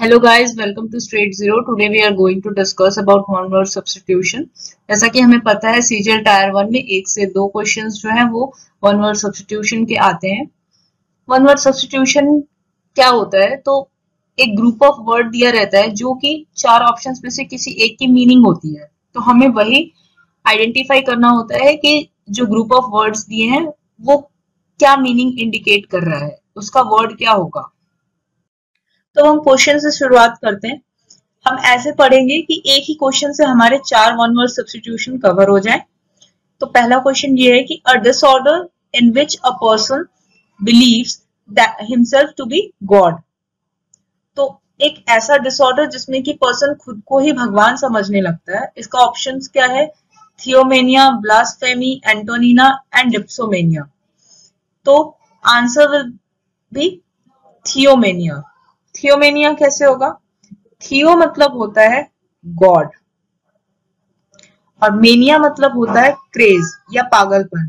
Hello guys, welcome to Straight Zero. Today we are going to discuss about one word substitution. जैसा कि हमें पता है CGL tyre 1 में 1 से 2 क्वेश्चंस जो हैं वो वन वर्ड सब्स्टिट्यूशन के आते हैं। वन वर्ड सब्स्टिट्यूशन क्या होता है? तो एक ग्रुप ऑफ वर्ड दिया रहता है जो कि 4 ऑप्शंस में से किसी एक की मीनिंग होती है, तो हमें वही आइडेंटिफाई करना होता है कि जो ग्रुप ऑफ वर्ड्स दिए हैं वो क्या मीनिंग इंडिकेट कर रहा है, उसका वर्ड क्या होगा। तो हम क्वेश्चन से शुरुआत करते हैं। हम ऐसे पढ़ेंगे कि एक ही क्वेश्चन से हमारे 4 वन वर्ड सब्स्टिट्यूशन कवर हो जाए। तो पहला क्वेश्चन ये है कि a disorder in which a person believes himself to be God. तो एक ऐसा डिसऑर्डर जिसमें कि पर्सन खुद को ही भगवान समझने लगता है। इसका ऑप्शंस क्या है? थियोमेनिया, ब्लास्फेमी, एंटोनिना एंड डिप्सोमेनिया। तो आंसर विल बी थियोमेनिया। थियोमेनिया कैसे होगा? थियो मतलब होता है गॉड और मेनिया मतलब होता है क्रेज या पागलपन।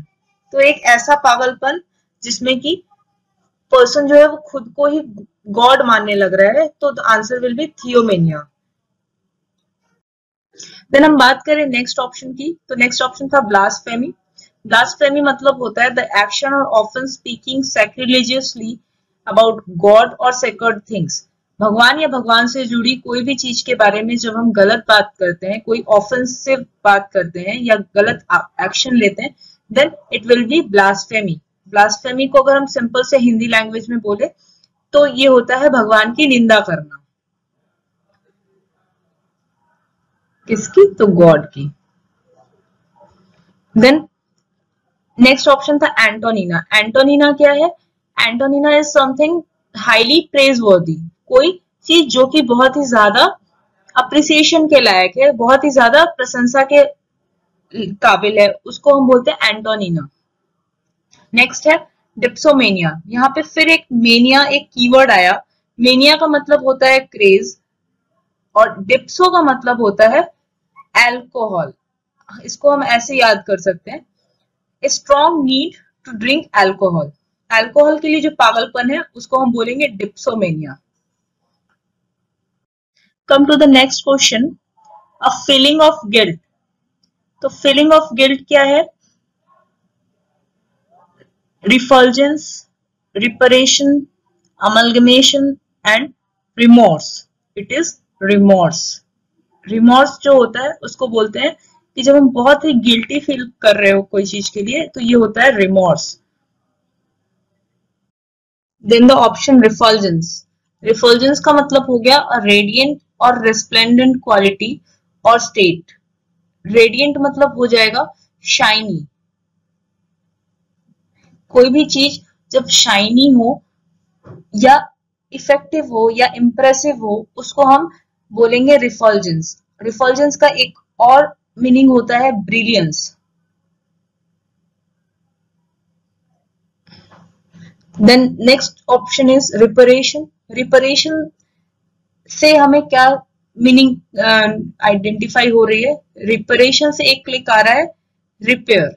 तो एक ऐसा पागलपन जिसमें कि पर्सन जो है वो खुद को ही गॉड मानने लग रहा है, तो the answer will be theomania. Then हम बात करें नेक्स्ट ऑप्शन की, तो नेक्स्ट ऑप्शन था ब्लास्फेमी। ब्लास्फेमी मतलब होता है द एक्शन और offence speaking sacrilegiously about God और सेक्रेड थिंग्स। भगवान या भगवान से जुड़ी कोई भी चीज के बारे में जब हम गलत बात करते हैं, कोई ऑफेंसिव बात करते हैं या गलत एक्शन लेते हैं, then it will be blasphemy. Blasphemy को अगर हम सिंपल से हिंदी लैंग्वेज में बोले तो ये होता है भगवान की निंदा करना। किसकी? तो गॉड की। देन नेक्स्ट ऑप्शन था एंटोनिना। एंटोनिना क्या है? Antonina is something highly प्रेजवर्दी। कोई चीज जो कि बहुत ही ज्यादा अप्रिसिएशन के लायक है, बहुत ही ज्यादा प्रशंसा के काबिल है, उसको हम बोलते हैं एंटोनिना। नेक्स्ट है डिप्सोमेनिया। यहाँ पे फिर एक मेनिया एक कीवर्ड आया। मेनिया का मतलब होता है क्रेज और डिप्सो का मतलब होता है एल्कोहल। इसको हम ऐसे याद कर सकते हैं, strong need to drink alcohol. Alcohol के लिए जो पागलपन है उसको हम बोलेंगे dipsomania. Come to the next question, a feeling of guilt. तो फीलिंग ऑफ गिल्ट क्या है? Refulgence, reparation, amalgamation and remorse. It is remorse. Remorse जो होता है उसको बोलते हैं कि जब हम बहुत ही गिल्टी फील कर रहे हो कोई चीज के लिए, तो ये होता है remorse. Then the option refulgence. Refulgence का मतलब हो गया अ रेडिएंट और रिस्प्लेंडेंट क्वालिटी और स्टेट। रेडिएंट मतलब हो जाएगा शाइनी। कोई भी चीज जब शाइनी हो या इफेक्टिव हो या इंप्रेसिव हो, उसको हम बोलेंगे रिफल्जेंस। रिफल्जेंस का एक और मीनिंग होता है brilliance. Then next option is reparation. Reparation से हमें क्या मीनिंग आइडेंटिफाई हो रही है? रिपरेशन से एक क्लिक आ रहा है रिपेयर।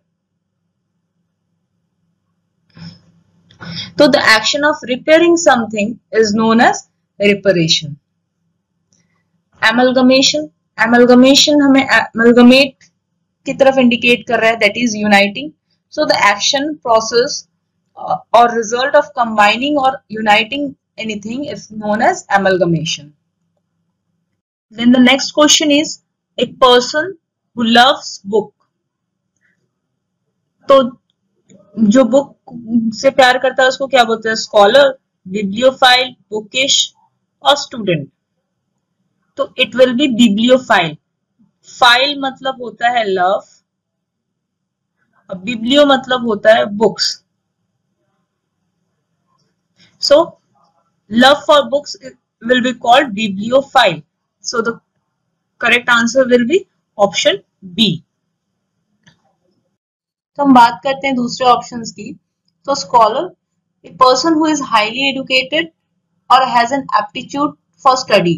तो the action of repairing something is known as reparation. Amalgamation. Amalgamation हमें एमलगमेट की तरफ इंडिकेट कर रहा है, that is uniting. So the action process or result of combining or uniting anything is known as amalgamation. Then the next question is a person who loves book. तो जो book से प्यार करता है उसको क्या बोलते हैं? स्कॉलर, बिब्लियोफाइल, बुकिश और स्टूडेंट। तो it will B bibliophile. File मतलब होता है लव और बिब्लियो मतलब होता है books. So, love for books will be called bibliophile. So, the correct answer will be option B. तो हम बात करते हैं दूसरे ऑप्शंस की। तो scholar, a person who is highly educated or has an aptitude for study,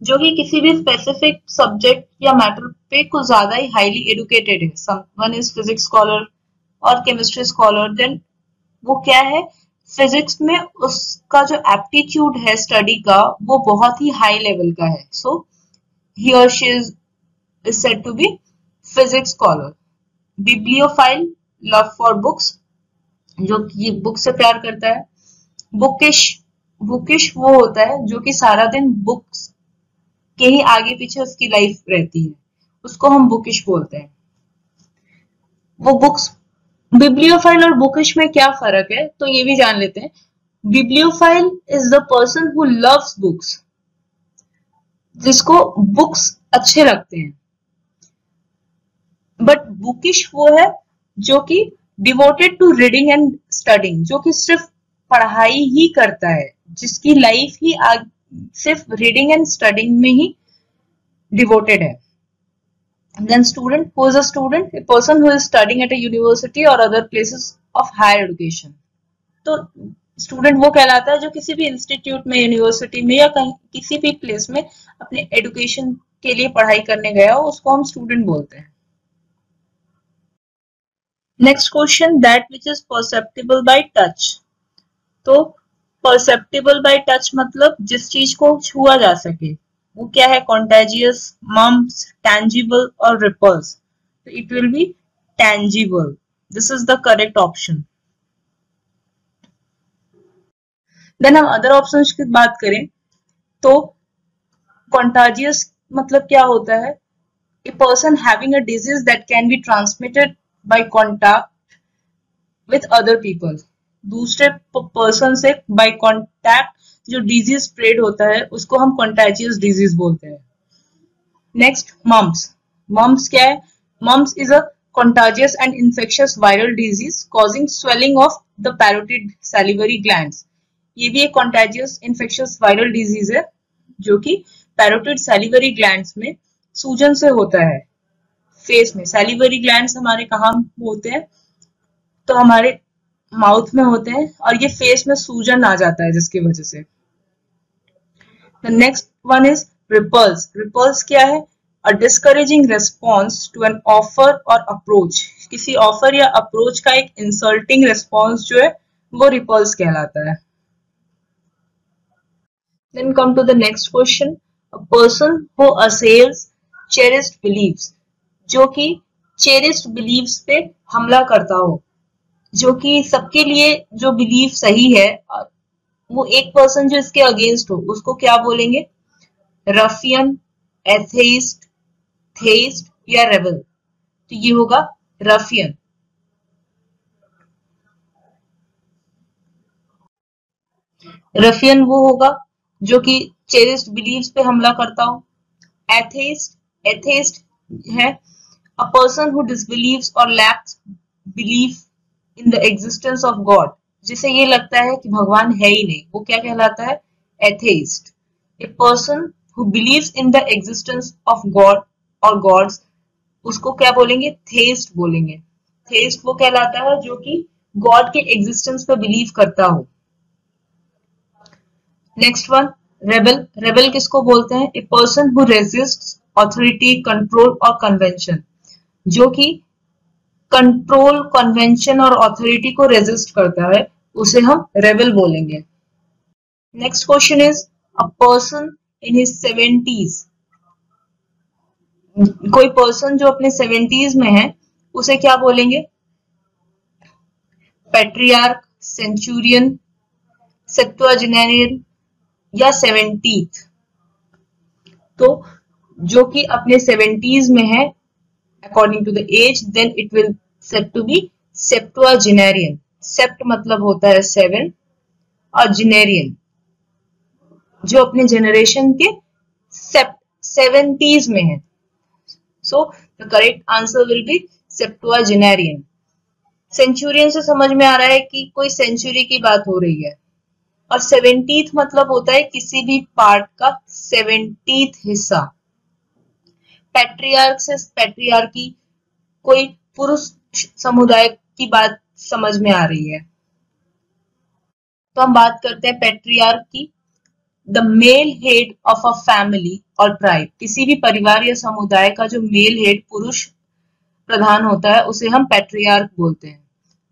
जो कि किसी भी स्पेसिफिक सब्जेक्ट या मैटर पे कुछ ज्यादा ही हाईली एडुकेटेड है। Someone is physics scholar और केमिस्ट्री स्कॉलर, देन वो क्या है? फिजिक्स में उसका जो एप्टीट्यूड है स्टडी का वो बहुत ही हाई लेवल का है. सो ही और she is said to be physics scholar. Bibliophile, love for books, जो कि बुक से प्यार करता है. बुकिश वो होता है जो कि सारा दिन बुक्स के ही आगे पीछे उसकी लाइफ रहती है, उसको हम बुकिश बोलते हैं. वो बुक्स, बिब्लियोफाइल और बुकिश में क्या फर्क है तो ये भी जान लेते हैं. Bibliophile is the person who loves books, जिसको बुक्स अच्छे लगते हैं. बट बुकिश वो है जो कि devoted to reading and studying, जो कि सिर्फ पढ़ाई ही करता है, जिसकी लाइफ ही सिर्फ रीडिंग एंड स्टडिंग में ही डिवोटेड है. Then student, who is a student? A person who is studying at a university or other places of higher education. तो स्टूडेंट वो कहलाता है जो किसी भी इंस्टीट्यूट में, यूनिवर्सिटी में या कहीं किसी भी प्लेस में अपने एजुकेशन के लिए पढ़ाई करने गया हो, उसको हम स्टूडेंट बोलते हैं. Next question, that which is perceptible by touch. तो परसेप्टिबल बाय टच मतलब जिस चीज को छुआ जा सके. वो क्या है? कॉन्टेजियस, मम्स, टैंजिबल और रिपल्स. तो it will be tangible. This is the correct option. Then हम अदर ऑप्शंस की बात करें तो कॉन्टेजियस मतलब क्या होता है? A person having a disease that can be transmitted by contact with other people. दूसरे पर्सन से बाय कॉन्टैक्ट जो डिजीज स्प्रेड होता है उसको हम कॉन्टेजियस डिजीज बोलते हैं. Next, mums. मम्स क्या है? Mumps is a contagious and infectious viral disease causing swelling of the parotid salivary glands. ये भी एक contagious infectious viral disease है जो कि parotid salivary glands में सूजन से होता है. फेस में salivary glands हमारे कहाँ होते हैं? तो हमारे माउथ में होते हैं और ये फेस में सूजन आ जाता है जिसकी वजह से. The next one is repulse. Repulse क्या है? A discouraging response to an offer or approach. किसी ऑफर या अप्रोच का एक इंसल्टिंग रिस्पॉन्स जो है वो रिपल्स कहलाता है. Then come to the next question. A person who assails cherished beliefs. जो कि cherished beliefs पे हमला करता हो, जो कि सबके लिए जो बिलीफ सही है, वो एक पर्सन जो इसके अगेंस्ट हो, उसको क्या बोलेंगे? रफियन, एथेइस्ट, थेइस्ट या रेबल. तो ये होगा रफियन. रफियन वो होगा जो कि चेरिस्ड बिलीव्स पे हमला करता हो. एथेइस्ट है अ पर्सन हु डिसबिलीव्स और lakhs belief in the existence of God, जिसे ये लगता है कि भगवान है ही नहीं, वो क्या कहलाता है? Atheist. A person who believes in the existence of God और गॉड्स, उसको क्या बोलेंगे? थेइस्ट बोलेंगे. थेइस्ट वो कहलाता है जो कि गॉड के एग्जिस्टेंस पे बिलीव करता हो. Next one, rebel. रेबल किसको बोलते हैं? A person who resists authority, control और कन्वेंशन, जो कि कंट्रोल, कन्वेंशन और ऑथोरिटी को रेजिस्ट करता है, उसे हम रेबल बोलेंगे. Next question is a person in his 70s. कोई पर्सन जो अपने 70s में है उसे क्या बोलेंगे? पैट्रियार्क, सेंचुरियन, सेप्टुआजेनेरियन या 70th. तो जो कि अपने 70s में है according to the age, then it will said to be septuagenarian. Sept मतलब होता है 7 और जेनेरियन जो अपने जनरेशन के 70s में है. So the correct answer will be septuagenarian. Centurion से समझ में आ रहा है कि कोई सेंचुरी की बात हो रही है, और 70th मतलब होता है किसी भी पार्ट का 70th हिस्सा. पैट्रियार्क से पैट्रियार्की, कोई पुरुष समुदाय की बात समझ में आ रही है. तो हम बात करते हैं पैट्रियार्क की. The male head of a family or tribe. किसी भी परिवार या समुदाय का जो मेल हेड, पुरुष प्रधान होता है, उसे हम पैट्रियार्क बोलते हैं.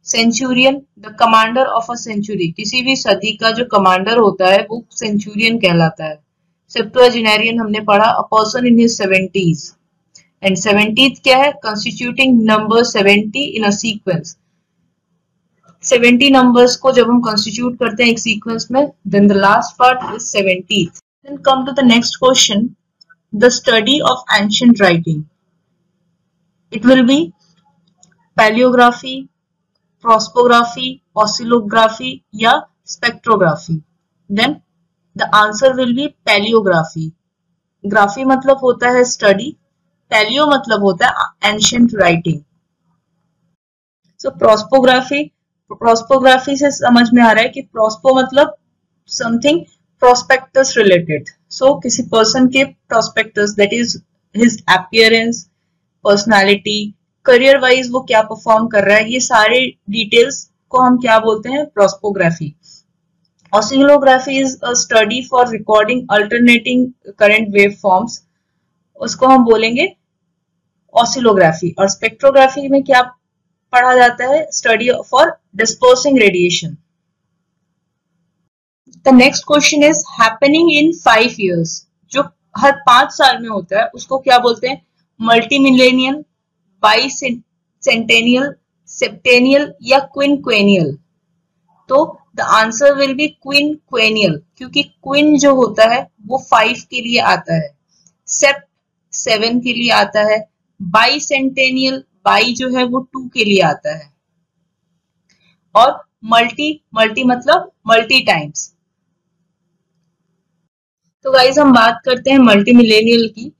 Centurion, the commander of a century, किसी भी सदी का जो कमांडर होता है वो सेंचुरियन कहलाता है। सेप्टुअजेनेरियन हमने पढ़ा, a person in his 70s। And 70th क्या है? Constituting number 70 in a sequence. 70 numbers को जब हम कंस्टिट्यूट करते हैं एक सीक्वेंस में, then the last part is 70th। Then come to the next question, the study of ancient writing. It will be palaeography, prosopography, oscillography या spectrography. Then the answer will be palaeography. Graphy मतलब होता है study, palaeo मतलब होता है ancient writing. सो प्रोस्पोग्राफी, प्रोस्पोग्राफी से समझ में आ रहा है कि प्रोस्पो मतलब समथिंग प्रोस्पेक्टस रिलेटेड। सो किसी पर्सन के prospectus, that is his appearance, personality, career wise वो क्या परफॉर्म कर रहा है, ये सारे डिटेल्स को हम क्या बोलते हैं? Prosopography. Oscillography is a study for recording alternating current wave forms, उसको हम बोलेंगे ऑसिलोग्राफी। और स्पेक्ट्रोग्राफी में क्या पढ़ा जाता है? Study for dispersing radiation. The next question is happening in 5 years, जो हर 5 साल में होता है उसको क्या बोलते हैं? मल्टी मिलेनियल, बाइसेंटेनियल, सेप्टेनियल या क्विनक्वेनियल। तो द आंसर विल बी क्विनक्वेनियल, क्योंकि क्विन जो होता है वो 5 के लिए आता है, सेप्ट 7 के लिए आता है, बाइसेंटेनियल, बाई जो है वो 2 के लिए आता है, और मल्टी, मल्टी मतलब मल्टी टाइम्स। तो गाइज हम बात करते हैं मल्टी मिलेनियल की।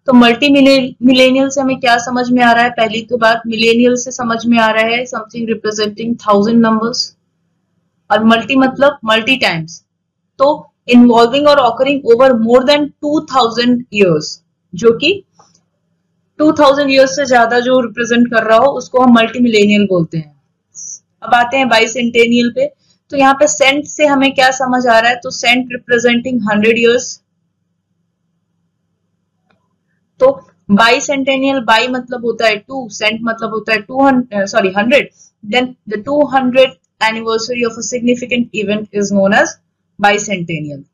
तो मल्टी मिलेनियल से हमें क्या समझ में आ रहा है? पहली तो बात, मिलेनियल से समझ में आ रहा है समथिंग रिप्रेजेंटिंग 1000 नंबर्स, और मल्टी मतलब मल्टी टाइम्स, तो इन्वॉल्विंग और occurring over more than 2000 years, जो कि 2000 ईयर्स से ज्यादा जो रिप्रेजेंट कर रहा हो उसको हम मल्टी मिलेनियल बोलते हैं। अब आते हैं बाइसेंटेनियल पे। तो यहाँ पे सेंट से हमें क्या समझ आ रहा है? तो सेंट रिप्रेजेंटिंग 100 ईयर्स। तो बाइसेंटेनियल, बाई मतलब होता है 2, सेंट मतलब होता है 100, then the 200th anniversary of a significant event is known as bicentennial.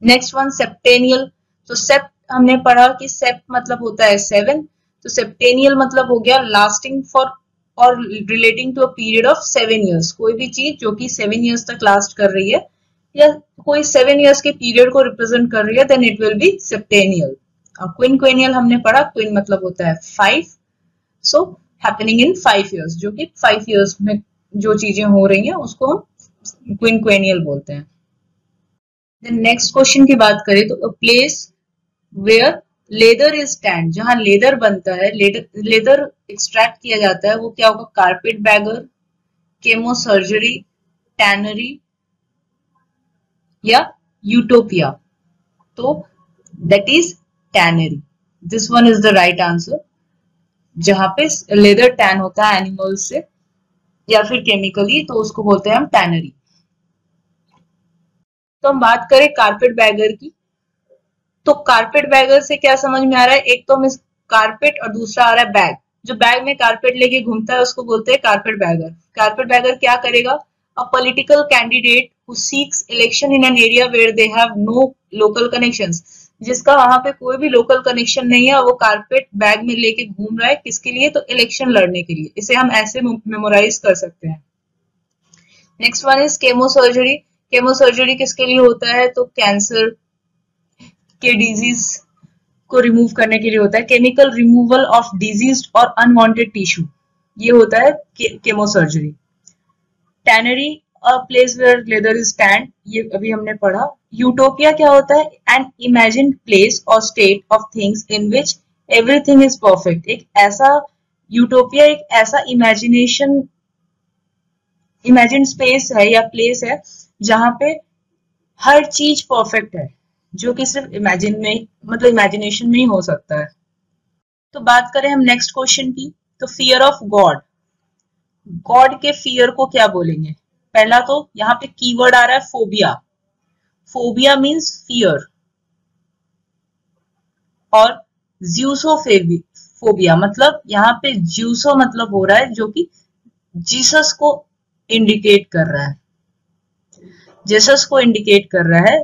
Next one septennial. तो सेप्ट हमने पढ़ा कि सेप्ट मतलब होता है 7, तो सेप्टेनियल मतलब हो गया lasting for or relating to a period of 7 years। कोई भी चीज जो कि 7 years तक लास्ट कर रही है या कोई 7 years के पीरियड को रिप्रेजेंट कर रही है, देन इट विल बी सेप्टेनियल। और क्विनक्वेनियल हमने पढ़ा, क्विन मतलब होता है 5, सो हैपनिंग इन 5 years, जो कि 5 years में जो चीजें हो रही हैं उसको हम क्विनक्वेनियल बोलते हैं। देन नेक्स्ट क्वेश्चन की बात करें तो a place where leather is tanned, जहां लेदर बनता है, लेदर एक्सट्रैक्ट किया जाता है, वो क्या होगा? Carpetbagger, chemosurgery, tannery या यूटोपिया। तो that is tannery, this one is the right answer. जहां पे लेदर टैन होता है एनिमल से या फिर केमिकली, तो उसको बोलते हैं हम टैनरी। तो हम बात करें कारपेट बैगर की। तो कारपेट बैगर से क्या समझ में आ रहा है? एक तो हमें कारपेट और दूसरा आ रहा है बैग। जो बैग में कारपेट लेके घूमता है उसको बोलते हैं कारपेट बैगर। कारपेट बैगर क्या करेगा? A political candidate who seeks election in an area where they have no local connections, जिसका वहां पे कोई भी लोकल कनेक्शन नहीं है, वो कारपेट बैग में लेके घूम रहा है, किसके लिए? तो इलेक्शन लड़ने के लिए। इसे हम ऐसे मेमोराइज कर सकते हैं। Next one is chemo surgery. Chemo surgery किसके लिए होता है? तो कैंसर के डिजीज को रिमूव करने के लिए होता है, chemical removal of disease or unwanted tissue, ये होता है chemosurgery. Tannery, a place where leather is tanned, ये अभी हमने पढ़ा। यूटोपिया क्या होता है? An imagined place or state of things in which everything is perfect. एक ऐसा यूटोपिया, एक ऐसा इमेजिन स्पेस है या प्लेस है जहां पे हर चीज परफेक्ट है, जो कि सिर्फ इमेजिन में, मतलब इमेजिनेशन में ही हो सकता है। तो बात करें हम नेक्स्ट क्वेश्चन की, तो फियर ऑफ गॉड। गॉड के फियर को क्या बोलेंगे? पहला तो यहाँ पे कीवर्ड आ रहा है फोबिया। Phobia means fear. और ज्यूसोफोबिया मतलब यहाँ पे ज्यूसो मतलब हो रहा है जो कि जीसस को इंडिकेट कर रहा है, जीसस को इंडिकेट कर रहा है,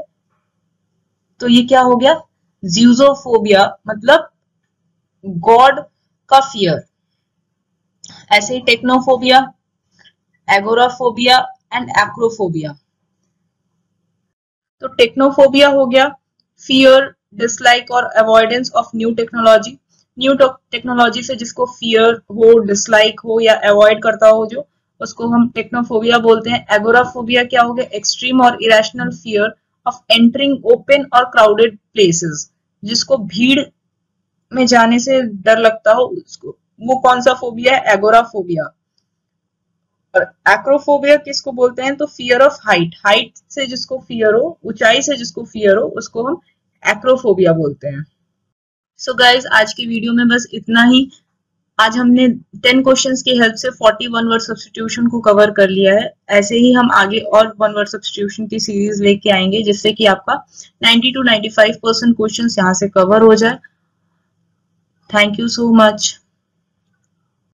तो ये क्या हो गया, ज़्यूज़ोफोबिया, मतलब गॉड का फियर। ऐसे ही टेक्नोफोबिया, एगोराफोबिया एंड एक्रोफोबिया। तो टेक्नोफोबिया हो गया फियर, डिसलाइक और avoidance of new technology. New technology से जिसको फियर हो, डिसलाइक हो या अवॉइड करता हो जो, उसको हम टेक्नोफोबिया बोलते हैं। एगोराफोबिया क्या हो गया, एक्सट्रीम और irrational fear of entering open और क्राउडेड प्लेसेस, जिसको भीड़ में जाने से डर लगता हो उसको, वो कौन सा फोबिया है, एगोराफोबिया। और एक्रोफोबिया किसको बोलते हैं, तो फियर ऑफ हाइट, हाइट से जिसको फियर हो, ऊंचाई से जिसको फियर हो, उसको हम एक्रोफोबिया बोलते हैं। सो गाइज आज की वीडियो में बस इतना ही। आज हमने 10 क्वेश्चंस की हेल्प से 41 वर्ड सब्स्टिट्यूशन को कवर कर लिया है। ऐसे ही हम आगे और 1 वर्ड सब्स्टिट्यूशन की सीरीज लेके आएंगे, जिससे कि आपका 90 to 95% क्वेश्चंस यहाँ से कवर हो जाए। Thank you so much.